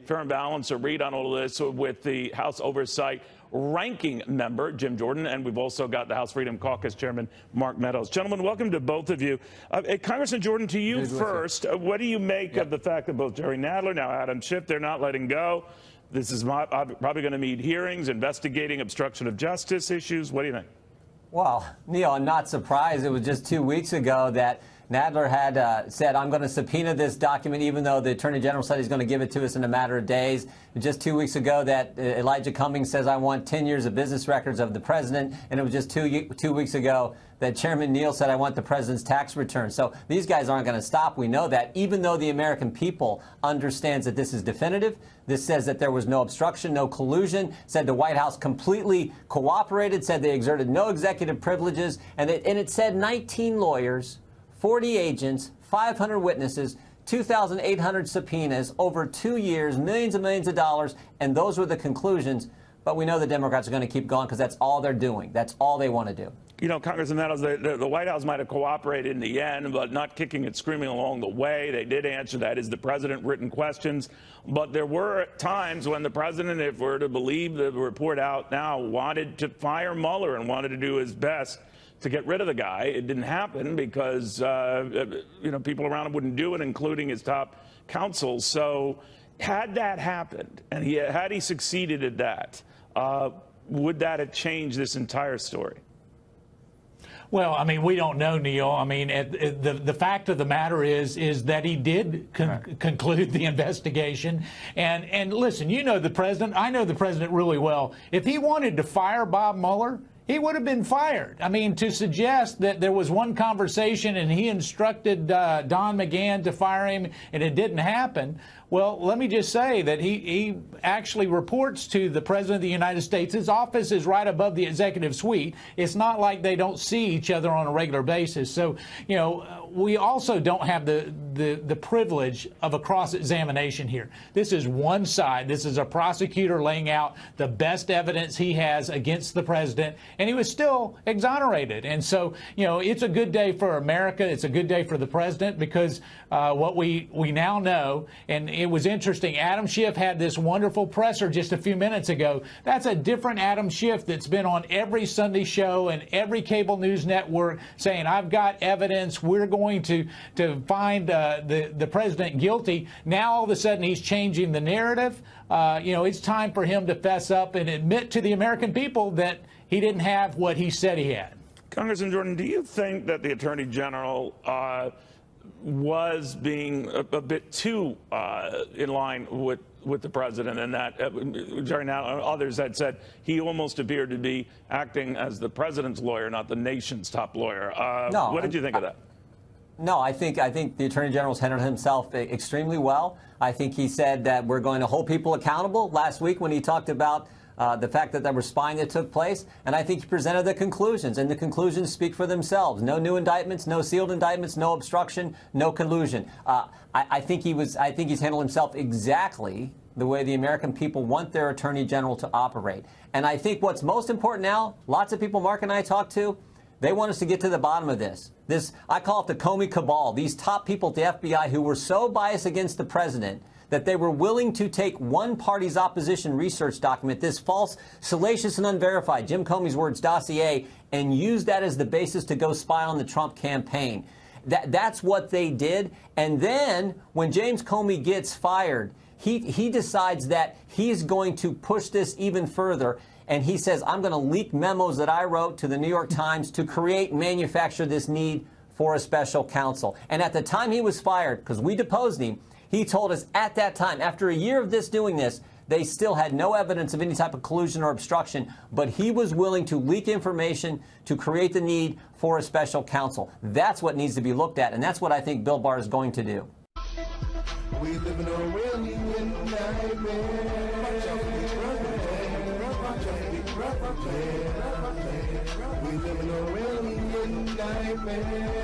fair and balanced a read on all of this with the House Oversight Ranking Member, Jim Jordan, and we've also got the House Freedom Caucus Chairman, Mark Meadows. Gentlemen, welcome to both of you. Congressman Jordan, to you first. What do you make of the fact that both Jerry Nadler, now Adam Schiff, they're not letting go? This is probably going to need hearings, investigating obstruction of justice issues. What do you think? Well, Neil, I'm not surprised. It was just 2 weeks ago that Nadler had said, I'm going to subpoena this document, even though the Attorney General said he's going to give it to us in a matter of days. Just 2 weeks ago that Elijah Cummings says, I want 10 years of business records of the president. And it was just two weeks ago that Chairman Neal said, I want the president's tax return. So these guys aren't going to stop. We know that, even though the American people understands that this is definitive. This says that there was no obstruction, no collusion, said the White House completely cooperated, said they exerted no executive privileges, and it said 19 lawyers, 40 agents, 500 witnesses, 2,800 subpoenas, over 2 years, millions and millions of dollars, and those were the conclusions. But we know the Democrats are going to keep going because that's all they're doing. That's all they want to do. You know, Congressman Meadows, the White House might have cooperated in the end, but not kicking and screaming along the way. They did answer that. Is the president written questions? But there were times when the president, if we're to believe the report out now, wanted to fire Mueller and wanted to do his best to get rid of the guy. It didn't happen because, you know, people around him wouldn't do it, including his top counsel. So had that happened and had he succeeded at that, would that have changed this entire story? Well, I mean, we don't know, Neil. I mean, the fact of the matter is that he did conclude the investigation. And listen, you know the president. I know the president really well. If he wanted to fire Bob Mueller, he would have been fired. I mean, to suggest that there was one conversation and he instructed Don McGahn to fire him and it didn't happen. Well, let me just say that he actually reports to the President of the United States. His office is right above the executive suite. It's not like they don't see each other on a regular basis. So, you know, we also don't have the privilege of a cross-examination here. This is one side. This is a prosecutor laying out the best evidence he has against the president, and he was still exonerated. And so, you know, it's a good day for America. It's a good day for the president because what we now know, and it was interesting, Adam Schiff had this wonderful presser just a few minutes ago. That's a different Adam Schiff that's been on every Sunday show and every cable news network saying, I've got evidence, we're going to find the president guilty. Now all of a sudden he's changing the narrative. You know, it's time for him to fess up and admit to the American people that he didn't have what he said he had. Congressman Jordan, do you think that the Attorney General was being a bit too in line with the president, and that Jerry Nadler and others had said he almost appeared to be acting as the president's lawyer, not the nation's top lawyer? No, what did you think of that? No, I think the Attorney General's handled himself extremely well. I think he said that we're going to hold people accountable last week when he talked about the fact that there was spying that took place, and I think he presented the conclusions, and the conclusions speak for themselves. No new indictments, no sealed indictments, no obstruction, no collusion. I think he's handled himself exactly the way the American people want their Attorney General to operate. And I think what's most important now, lots of people Mark and I talk to, they want us to get to the bottom of this. I call it the Comey cabal, these top people at the FBI who were so biased against the president that they were willing to take one party's opposition research document, this false, salacious, and unverified, Jim Comey's words, dossier, and use that as the basis to go spy on the Trump campaign. That's what they did. And then when James Comey gets fired, he decides that he's going to push this even further. And he says, I'm going to leak memos that I wrote to the New York Times to create and manufacture this need for a special counsel. And at the time he was fired, because we deposed him, he told us at that time, after a year of doing this, they still had no evidence of any type of collusion or obstruction, but he was willing to leak information to create the need for a special counsel. That's what needs to be looked at, and that's what I think Bill Barr is going to do. We live in a really nightmare.